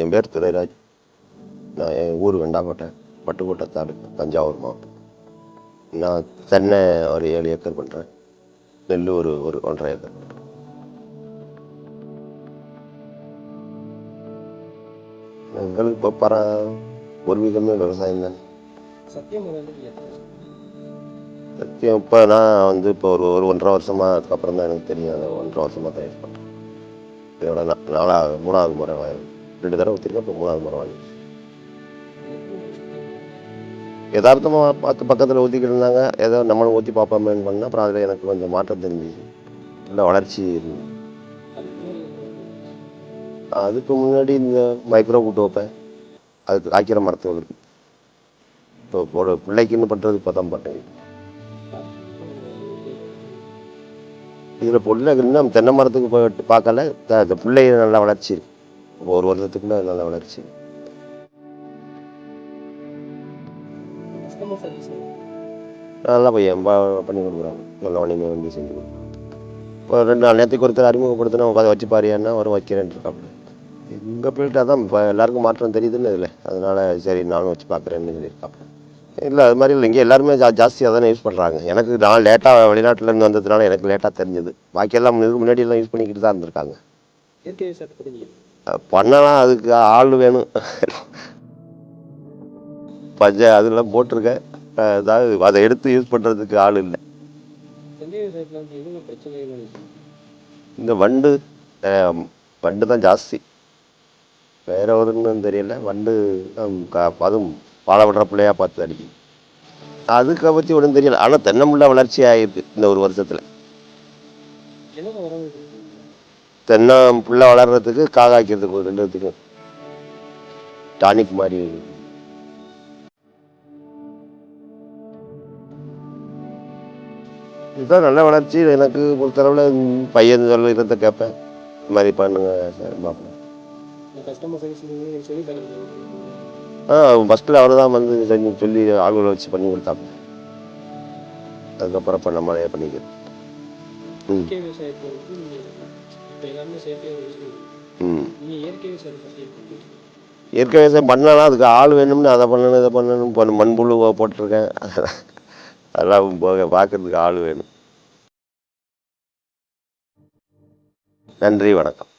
என் பேர் துரைராஜ். நான் என் ஊர் வெண்டாங்கோட்டை, பட்டுக்கோட்டை தாலுக்கா, தஞ்சாவூர் மாவட்டம். நான் தென்னை ஒரு 7 ஏக்கர் பண்ணுறேன். நெல் ஒரு 1.5 ஏக்கர் பண்ணுறேன். எங்களுக்கு இப்போ பூர்வீகமே விவசாயம் தானே. சத்தியம் இப்போ நான் இப்போ ஒரு 1.5 வருஷமாக, அதுக்கப்புறம் தான் எனக்கு தெரியும். அதை 1.5 வருஷமாக தான் யூஸ் பண்ணுறேன். இதோட 3வது முறை 2 தடவை ஊற்றிருக்கேன். இப்போ 3வது முறை வாங்கி யதார்த்தமாக பார்த்து பக்கத்தில் ஊற்றிக்கிட்டு இருந்தாங்க. ஏதோ நம்மளும் ஊற்றி பார்ப்போமேன்னு பண்ணால் அப்புறம் அதில் எனக்கு கொஞ்சம் மாற்றம் தெரிஞ்சிச்சு. நல்ல வளர்ச்சி இருந்தது. அதுக்கு முன்னாடி இந்த மைக்ரோ கூட்டு வைப்பேன். அதுக்கு காய்க்கிற மரத்துகள் இருக்கு. இப்போ ஒரு பிள்ளைக்குன்னு பண்ணுறது இப்போ தான் பண்ணேன். இதில் பிள்ளை இன்னும் தென்னை மரத்துக்கு போயிட்டு பார்க்கல. இந்த பிள்ளை நல்லா வளர்ச்சி இருக்கு. 1 வருஷத்துக்குள்ள நல்ல வளர்ச்சி. நல்லா பையன் பண்ணி கொடுக்குறாங்க. நல்ல வணிகம் வந்து செஞ்சு கொடுக்குறாங்க. இப்போ 2 நாள் நேரத்துக்கு ஒருத்தர் அறிமுகப்படுத்தினா அதை வச்சு பாரியான்னா வரும், வைக்கிறேன் இருக்காப்புல. எங்கள் பிள்ளைகிட்ட தான் இப்போ எல்லாருக்கும் மாற்றம் தெரியுதுன்னு இதில். அதனால சரி நானும் வச்சு பார்க்குறேன்னு சொல்லியிருக்காப்புல. இல்லை அது மாதிரி இல்லை, இங்கே எல்லாருமே ஜாஸ்தியாக தானே யூஸ் பண்ணுறாங்க. எனக்கு நான் லேட்டாக வெளிநாட்டிலேருந்து வந்ததுனால எனக்கு லேட்டாக தெரிஞ்சது. பாக்கியெல்லாம் முன்னாடியெல்லாம் யூஸ் பண்ணிக்கிட்டு தான் இருந்திருக்காங்க. பண்ணலாம், அதுக்கு ஆள் வேணும். அதெல்லாம் போட்டிருக்கேன். அதாவது அதை எடுத்து யூஸ் பண்ணுறதுக்கு ஆள் இல்லை. இந்த வண்டு தான் ஜாஸ்தி, வேற ஒன்றும் தெரியல. வண்டு அதுவும் வாழை விடுற பிள்ளையா பார்த்து அடிக்கும். அதுக்கு பற்றி ஒன்றும் தெரியல. ஆனால் தென்னமுள்ள வளர்ச்சி ஆகிருக்கு இந்த 1 வருஷத்தில். தென்னை புள்ள வளர்கிறதுக்கு காய்க்கிறதுக்கு 2த்துக்கும் டானிக் மாதிரி. இதுதான் நல்ல வளர்ச்சி. எனக்கு பொறுத்தளவில் பையன் சொல்ல இதை கேட்பேன், இந்த மாதிரி பண்ணுங்க பார்ப்பேன். ஃபஸ்ட்டில் அவர் தான் வந்து சொல்லி ஆளுகளை வச்சு பண்ணி கொடுத்தாங்க. அதுக்கப்புறம் இப்போ நம்மளே பண்ணிக்கிறோம். இயற்கை விவசாயம் பண்ணலாம், அதுக்கு ஆள் வேணும்னு அதை பண்ணணும் இதை பண்ணணும். மண்புழு போட்டிருக்கேன். அதெல்லாம் பார்க்கறதுக்கு ஆள் வேணும். நன்றி, வணக்கம்.